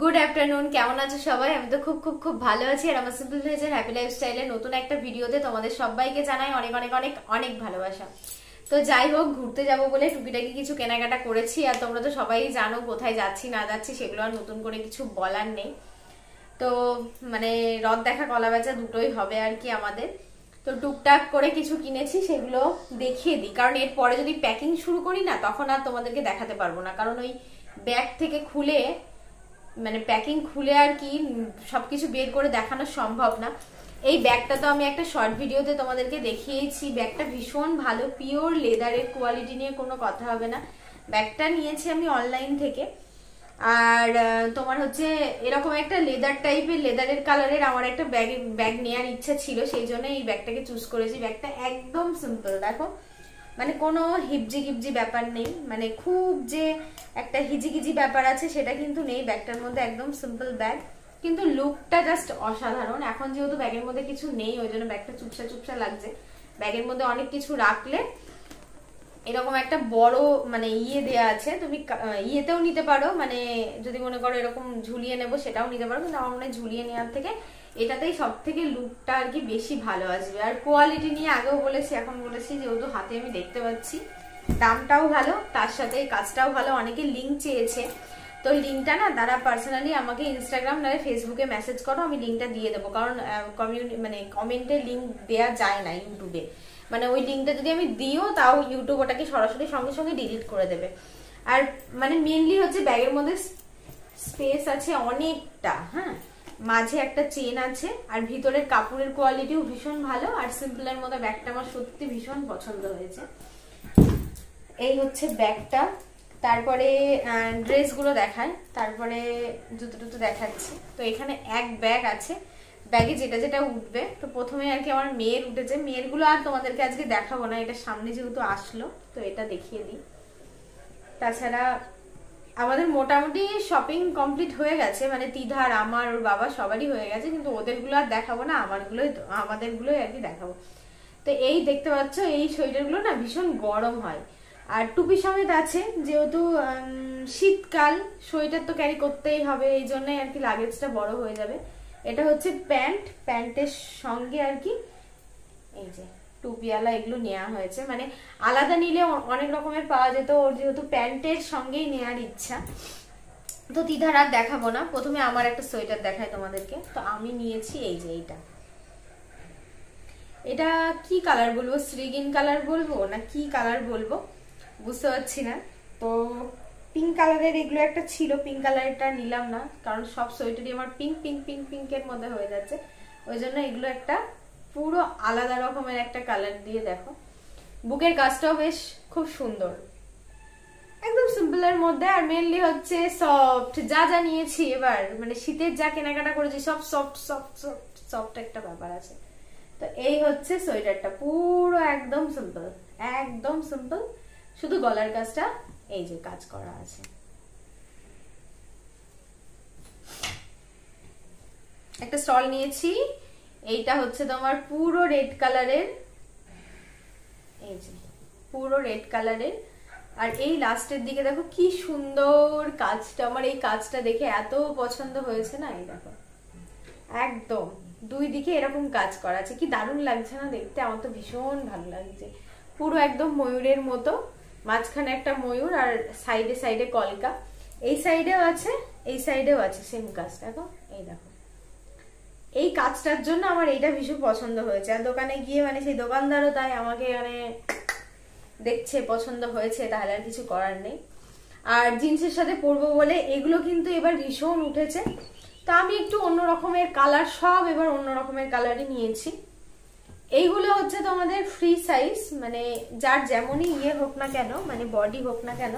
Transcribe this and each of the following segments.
Good afternoon, কেমন আছো সবাই? আমি তো খুব খুব খুব ভালো আছি। আর আমার সিম্পল ভিলেজের হ্যাপি লাইফস্টাইলের নতুন একটা ভিডিওতে তোমাদের সবাইকে জানাই অনেক অনেক অনেক অনেক ভালোবাসা। তো যাই হোক, ঘুরতে যাব বলে টুকিটাকি কিছু কেনাকাটা করেছি। আর তোমরা তো সবাই জানো কোথায় যাচ্ছি না যাচ্ছি, সেগুলো আর নতুন করে কিছু বলার নেই। তো মানে রথ দেখা কলা বেচা দুটোই হবে আর কি আমাদের। তো টুকটাক করে কিছু কিনেছি, সেগুলো দেখিয়ে দিই, কারণ এরপরে যদি প্যাকিং শুরু করি না তখন আর তোমাদেরকে দেখাতে পারবো না, কারণ ওই ব্যাগ থেকে খুলে মানে প্যাকিং খুলে আর কি সবকিছু বের করে দেখানো সম্ভব না। এই ব্যাগটা তো আমি একটা শর্ট ভিডিওতে তোমাদেরকে দেখিয়েছি। ব্যাগটা ভীষণ ভালো, পিওর লেদারের, কোয়ালিটি নিয়ে কোনো কথা হবে না। ব্যাগটা নিয়েছি আমি অনলাইন থেকে। আর তোমার হচ্ছে এরকম একটা লেদার টাইপের, লেদারের কালারের আমার একটা ব্যাগ নেওয়ার ইচ্ছা ছিল, সেই জন্য এই ব্যাগটাকে চুজ করেছি। ব্যাগটা একদম সিম্পল, দেখো মানে কোনো হিপজি গিপজি ব্যাপার নেই, মানে খুব যে একটা হিজিগিজি ব্যাপার আছে সেটা কিন্তু নেই ব্যাগটার মধ্যে। একদম সিম্পল ব্যাগ, কিন্তু লুকটা জাস্ট অসাধারণ। এখন যেহেতু ব্যাগের মধ্যে কিছু নেই ওই জন্য ব্যাগটা চুপসা চুপসা লাগছে। ব্যাগের মধ্যে অনেক কিছু রাখলে এরকম একটা বড় মানে ইয়ে দেয়া আছে, তুমি ইয়েতেও নিতে পারো, মানে যদি মনে করো এরকম ঝুলিয়ে নেবো সেটাও নিতে পারো, কিন্তু আমার মনে হয় ঝুলিয়ে নেওয়ার থেকে এটাতেই সব থেকে লুকটা আর কি বেশি ভালো আসবে। আর কোয়ালিটি নিয়ে আগেও বলেছি, এখন বলেছি, যেহেতু হাতে আমি দেখতে পাচ্ছি, দামটাও ভালো, তার সাথে কাজটাও ভালো। অনেকে লিঙ্ক চেয়েছে, তো লিঙ্কটা না তারা পার্সোনালি আমাকে ইনস্টাগ্রাম না ফেসবুকে মেসেজ করো, আমি লিঙ্কটা দিয়ে দেবো। কারণ মানে কমেন্টে লিঙ্ক দেওয়া যায় না ইউটিউবে, মানে ওই লিঙ্কটা যদি আমি দিও তাও ইউটিউব ওটাকে সরাসরি সঙ্গে সঙ্গে ডিলিট করে দেবে। আর মানে মেনলি হচ্ছে ব্যাগের মধ্যে স্পেস আছে অনেকটা, হ্যাঁ, মাঝে একটা চেন আছে, আর ভিতরের কাপড়ের কোয়ালিটিও ভীষণ ভালো। আর সিম্পলের মতো ব্যাগটা আমার সত্যি ভীষণ পছন্দ হয়েছে। এই হচ্ছে ব্যাগটা। তারপরে ড্রেসগুলো দেখায়, তারপরে জুতো টুতো দেখাচ্ছি। তো এখানে এক ব্যাগ আছে, ব্যাগে যেটা যেটা উঠবে। তো প্রথমে আর কি আমার মেয়ের উঠেছে, মেয়েরগুলো আর তোমাদেরকে আজকে দেখাবো না, এটা সামনে যেহেতু আসলো তো এটা দেখিয়ে দিই। তাছাড়া আমাদের মোটামুটি শপিং কমপ্লিট হয়ে গেছে, মানে তিধার, আমার, ওর বাবা সবারই হয়ে গেছে, কিন্তু ওদেরগুলো আর দেখাবো না, আমাদেরগুলোই আর কি দেখাবো। তো এই দেখতে পাচ্ছ, এই সোয়েটারগুলো না ভীষণ গরম হয়। আর টুপি সমেত আছে, যেহেতু শীতকাল, সোয়েটার তো ক্যারি করতেই হবে, এই জন্যই আর কি লাগেজটা বড় হয়ে যাবে। এটা হচ্ছে প্যান্টের সঙ্গে আর কি এই যে টুপিওয়ালা এগুলো নেওয়া হয়েছে, মানে আলাদা নিলে অনেক রকমের পাওয়া যেত, ওর যেহেতু প্যান্টের সঙ্গেই নেওয়ার ইচ্ছা। তো তিধার আর দেখাবো না, প্রথমে আমার একটা সোয়েটার দেখায় তোমাদেরকে। তো আমি নিয়েছি এই যে এটা কি কালার বলবো, শ্রীগিন কালার বলবো না কি কালার বলবো বুঝতে পারছি না। তো পিঙ্ক কালারের এগুলো একটা ছিল, পিঙ্ক কালারটা নিলাম না, কারণ সব সোয়েটারই আমার পিঙ্ক পিঙ্ক পিঙ্ক পিঙ্কের মধ্যে হয়ে যাচ্ছে, ওই জন্য এগুলো একটা পুরো আলাদা রকমের একটা কালার দিয়ে। দেখো বুকের কাজটাও বেশ খুব সুন্দর, একদম সিম্পলের মধ্যে। আর মেনলি হচ্ছে সফট, যা যা নিয়েছি এবার মানে শীতের যা কেনাকাটা করেছি সব সফট সফট সফট সফট একটা ব্যাপার আছে। তো এই হচ্ছে সোয়েটারটা, পুরো একদম সিম্পল, একদম সিম্পল, শুধু গলার কাজটা এই যে কাজ করা আছে। একটা স্টল নিয়েছি, এইটা হচ্ছে তোমার পুরো রেড কালারের, এই যে পুরো রেড কালারের। আর এই লাস্টের দিকে দেখো কি সুন্দর কাজটা, আমার এই কাজটা দেখে এত পছন্দ হয়েছে না। এই দেখো একদম দুই দিকে এরকম কাজ করা আছে, কি দারুণ লাগছে না দেখতে, আমার তো ভীষণ ভালো লাগছে। পুরো একদম ময়ূরের মতো, মাঝখানে একটা ময়ূর আর সাইডে সাইডে কলকা, এই সাইডেও আছে এই সাইডেও আছে সেম কাজ। দেখো এই দেখো, এই কাজটার জন্য আমার এইটা ভীষণ পছন্দ হয়েছে। আর দোকানে গিয়ে মানে সেই দোকানদারও তাই আমাকে মানে দেখছে পছন্দ হয়েছে, তাহলে আর কিছু করার নেই। আর জিন্সের সাথে পরবো বলে এগুলো কিন্তু এবার ভীষণ উঠেছে, তা আমি একটু অন্য রকমের কালার, সব এবার অন্য রকমের কালারই নিয়েছি। এইগুলো হচ্ছে তোমাদের ফ্রি সাইজ, মানে যার যেমনই ইয়ে হোক না কেন, মানে বডি হোক না কেন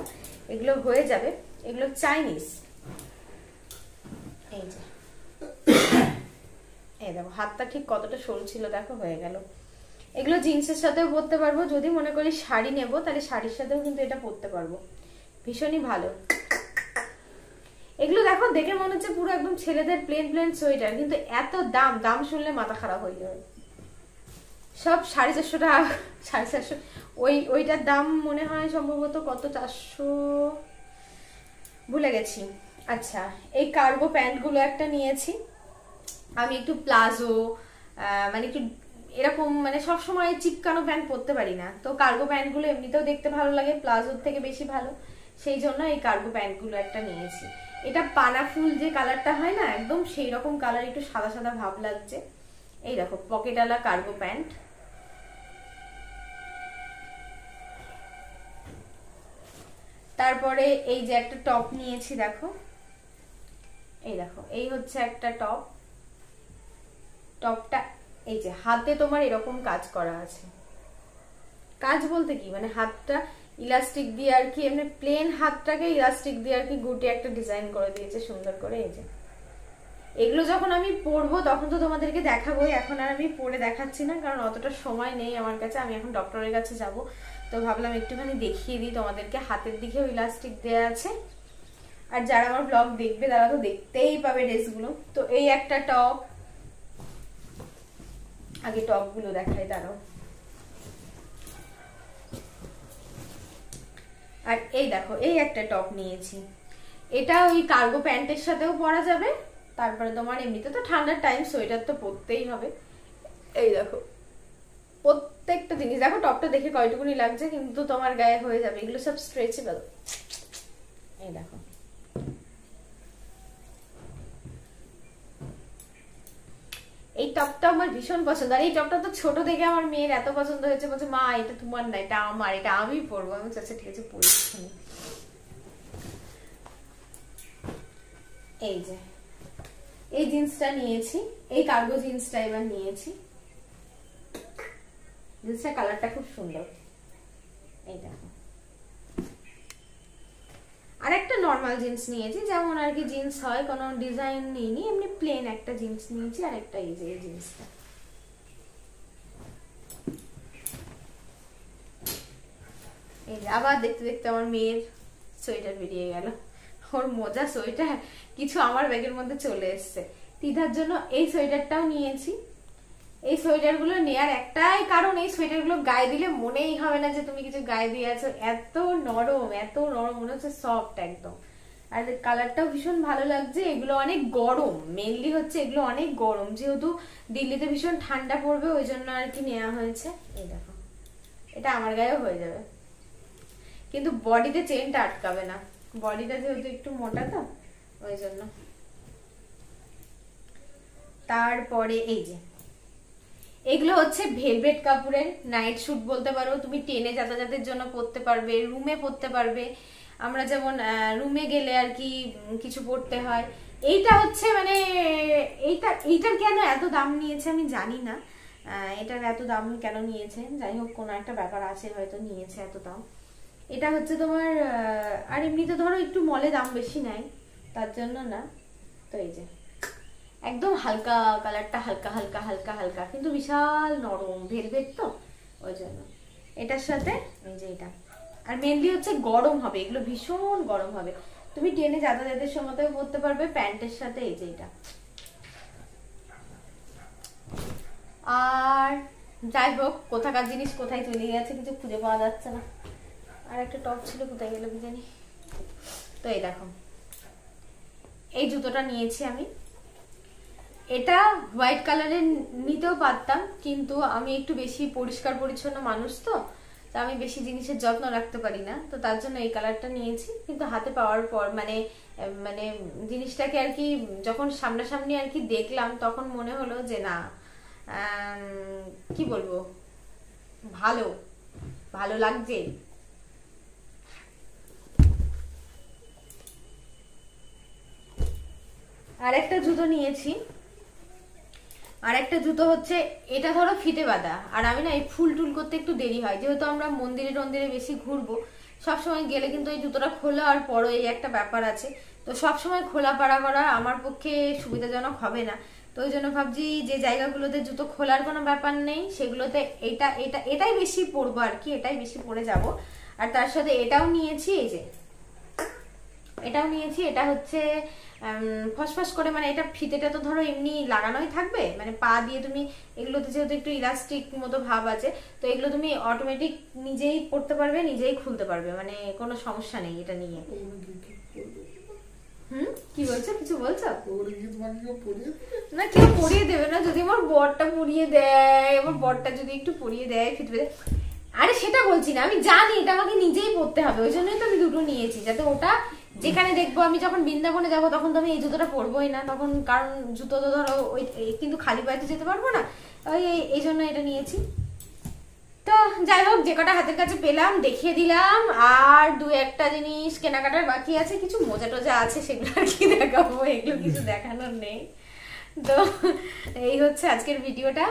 এগুলো হয়ে যাবে। এগুলো চাইনিজ, এই যে এই দেখো হাতটা ঠিক কতটা সরু ছিল, দেখো হয়ে গেল। এগুলো জিন্সের সাথেও পরতে পারবো, যদি মনে করি শাড়ি নেবো তাহলে শাড়ির সাথেও কিন্তু এটা পরতে পারবো, ভীষণই ভালো। এগুলো দেখো দেখে মনে হচ্ছে পুরো একদম ছেলেদের প্লেন প্লেন সোয়েটার, কিন্তু এত দাম, দাম শুনলে মাথা খারাপ হয়ে যাবে। সব 450 টাকা, 450, ওইটার দাম মনে হয় সম্ভবত কত, 400 ভুলে গেছি, আচ্ছা, এই কার্গো প্যান্ট গুলো একটা নিয়েছি আমি, একটু প্লাজো মানে একটু এরকম, মানে সবসময় চিপকানো প্যান্ট পরতে পারি না, তো কার্গো প্যান্ট গুলো এমনিতেও দেখতে ভালো লাগে, প্লাজোর থেকে বেশি ভালো, সেই জন্য এই কার্গো প্যান্ট গুলো একটা নিয়েছি। এটা পানা ফুল যে কালারটা হয় না, একদম সেই রকম কালার, একটু সাদা সাদা ভাব লাগছে। এই দেখো পকেটওয়ালা কার্গো প্যান্ট। তারপরে এই যে একটা টপ নিয়েছি, দেখো এই দেখো, এই হচ্ছে একটা টপ। টপটা এই যে হাতে তোমার এরকম কাজ করা আছে, কাজ বলতে কি মানে হাতটা ইলাস্টিক দিয়ে আর কি, এমনি প্লেন হাতটাকে ইলাস্টিক দিয়ে আর কি গুটে একটা ডিজাইন করে দিয়েছে সুন্দর করে। এই যে এগুলো যখন আমি পরবো তখন তো তোমাদেরকে দেখাবোই, এখন আর আমি পরে দেখাচ্ছি না, কারণ অতটা সময় নেই আমার কাছে, আমি এখন ডক্টরের কাছে যাব, তো ভাবলাম একটুখানি দেখিয়ে দিই তোমাদেরকে। হাতের দিকেও ইলাস্টিক দেওয়া আছে, আর যারা আমার ব্লগ দেখবে তারা তো দেখতেই পাবে ড্রেসগুলো। তো এই একটা টপ, আগে টপ গুলো দেখাই দাঁড়াও। আর এই দেখো এই একটা টপ নিয়েছি, এটা ওই কার্গো প্যান্টের সাথেও পরা যাবে, তারপরে তোমার এমনিতে তো ঠান্ডার টাইম সোয়েটার তো পরতেই হবে। এই দেখো প্রত্যেকটা জিনিস দেখো, টপটা দেখে কয়টুকুনি লাগছে, কিন্তু তোমার গায়ে হয়ে যাবে, এগুলো সব স্ট্রেচেবল। এই দেখো এই টপটা আমার ভীষণ পছন্দ, আর এই টপটা তো ছোট দেখে আমার মেয়ের এত পছন্দ হয়েছে, বলছে মা এটা তোমার না, এটা আমার, এটা আমি পরবো। আমি আচ্ছা ঠিক আছে পরিচ্ছি। এই যে এই জিন্সটা নিয়েছি, এই কার্গো জিন্সটা এবার নিয়েছি, জিন্সটা কালারটা খুব সুন্দর। এই দেখো আর একটা নর্মাল জিন্স নিয়েছি, যেমন আর কি জিন্স হয়, কোনো ডিজাইন নেইনি, এমনি প্লেন একটা জিন্স নিয়েছি। আর একটা এই যে এই জিন্সটা, এই যে আবার দেখতে দেখতে আমার মেয়ের সোয়েটার বেরিয়ে গেল, ওর মোজা সোয়েটার কিছু আমার ব্যাগের মধ্যে চলে এসছে। তিধার জন্য এই সোয়েটারটাও নিয়েছি। এই সোয়েটার গুলো নেওয়ার একটাই কারণ, এই সোয়েটার গুলো গায়ে দিলে মনেই হবে না যে তুমি কিছু গায়ে দিয়ে আছো, এত নরম মনে হচ্ছে সফট একদম। আর কালারটাও ভীষণ ভালো লাগছে। এগুলো অনেক গরম, মেনলি হচ্ছে এগুলো অনেক গরম, যেহেতু দিল্লিতে ভীষণ ঠান্ডা পড়বে ওই জন্য আর কি নেওয়া হয়েছে। এই দেখো এটা আমার গায়েও হয়ে যাবে, কিন্তু বডিতে চেনটা আটকাবে না, বডিটা যেহেতু একটু মোটা তো ওই জন্য। তারপরে এই যে এগুলো হচ্ছে ভেলভেট কাপড়ের নাইট স্যুট বলতে পারো, তুমি ট্রেনে যাতায়াতের জন্য পরতে পারবে, রুমে পরতে পারবে, আমরা যেমন রুমে গেলে আর কি কিছু পরতে হয়। এইটা হচ্ছে মানে এইটার কেন এত দাম নিয়েছে আমি জানি না, এটার এত দাম কেন নিয়েছে, যাই হোক কোনো একটা ব্যাপার আছে হয়তো নিয়েছে এত দাম। এটা হচ্ছে তোমার আর এমনিতে ধরো একটু মলে দাম বেশি নেয় তার জন্য না। তো এই যে একদম হালকা কালারটা, হালকা হালকা হালকা হালকা, কিন্তু বিশাল নরম ভেলভেট তো ওই জন্য। এটার সাথে এই যে এটা, আর মেনলি হচ্ছে গরম হবে, এগুলো ভীষণ গরম হবে, তুমি ট্রেনে যাতায়াতের সময়তেও পরতে পারবে প্যান্টের সাথে। এই যে এটা, আর যাই হোক কোথাকার জিনিস কোথায় চলে গেছে কিছু খুঁজে পাওয়া যাচ্ছে না। আর একটা টপ ছিল কোথায় গেল জানি। তো এই দেখো এই জুতোটা নিয়েছি আমি, এটা হোয়াইট কালারের নিতেও পারতাম, কিন্তু আমি একটু বেশি পরিষ্কার পরিচ্ছন্ন মানুষ তো আমি বেশি জিনিসের যত্ন রাখতে পারি না, তো তার জন্য এই কালারটা নিয়েছি। কিন্তু হাতে পাওয়ার পর মানে মানে জিনিসটাকে আর কি যখন সামনাসামনি আর কি দেখলাম, তখন মনে হলো যে না কি বলবো, ভালো ভালো লাগছে। আর একটা জুতো নিয়েছি, আর একটা জুতো হচ্ছে এটা ধরো ফিতে বাঁধা, আর আমি না এই ফুল টুল করতে একটু দেরি হয়, যেহেতু আমরা মন্দিরে টন্দিরে বেশি ঘুরবো, সবসময় গেলে কিন্তু এই জুতোটা খোলা আর পরো এই একটা ব্যাপার আছে, তো সবসময় খোলা পাড়া করা আমার পক্ষে সুবিধাজনক হবে না। তো ওই জন্য ভাবছি যে জায়গাগুলোতে জুতো খোলার কোনো ব্যাপার নেই সেগুলোতে এটাই বেশি পরবো আর কি, এটাই বেশি পরে যাব। আর তার সাথে এটাও নিয়েছি, এই যে এটাও নিয়েছি, এটা হচ্ছে ফসফস করে, মানে এটা ফিতেটা তো ধরো এমনি লাগানোই থাকবে, মানে পা দিয়ে তুমি এগুলোতে যেহেতু একটু ইলাস্টিক মতো ভাব আছে, তো এগুলো তুমি অটোমেটিক নিজেই পড়তে পারবে, নিজেই খুলতে পারবে, মানে কোনো সমস্যা নেই এটা নিয়ে। কি বলছো, কিছু বলছো? ওরে কি তোমাকে কেউ পরিয়ে দেবে? না, কেউ পরিয়ে দেবে না। যদি আমার বরটা পরিয়ে দেয়, আমার বরটা যদি একটু পরিয়ে দেয় ফিটবে। আরে সেটা বলছি না, আমি জানি এটা আমাকে নিজেই পরতে হবে, ওই জন্যই তো আমি দুটো নিয়েছি, যাতে ওটা যেখানে দেখবো। আমি যখন বৃন্দাবনে যাবো তখন তো আমি এই জুতোটা পরবোই না তখন, কারণ জুতো তো ধরো ওই কিন্তু খালি পায়ে তো যেতে পারবো না, ওই এই জন্য এটা নিয়েছি। তো যাই হোক, যে কটা হাতের কাছে পেলাম দেখিয়ে দিলাম। আর দু একটা জিনিস কেনাকাটার বাকি আছে, কিছু মজা টজা আছে, সেগুলো আর কি দেখাবো, এগুলো কিছু দেখানোর নেই। তো এই হচ্ছে আজকের ভিডিওটা।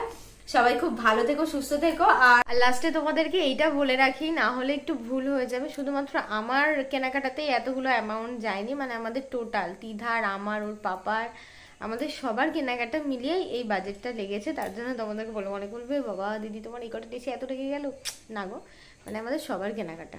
সবাই খুব ভালো থেকো, সুস্থ থেকো। আর লাস্টে তোমাদেরকে এইটা বলে রাখি, না হলে একটু ভুল হয়ে যাবে, শুধুমাত্র আমার কেনাকাটাতেই এতগুলো অ্যামাউন্ট যায়নি, মানে আমাদের টোটাল তিধার, আমার, ওর পাপার, আমাদের সবার কেনাকাটা মিলিয়েই এই বাজেটটা লেগেছে। তার জন্য তোমাদেরকে বলে মনে করবে বাবা দিদি তোমার এই কটা দেশে এত লেগে গেল, না গো, মানে আমাদের সবার কেনাকাটা।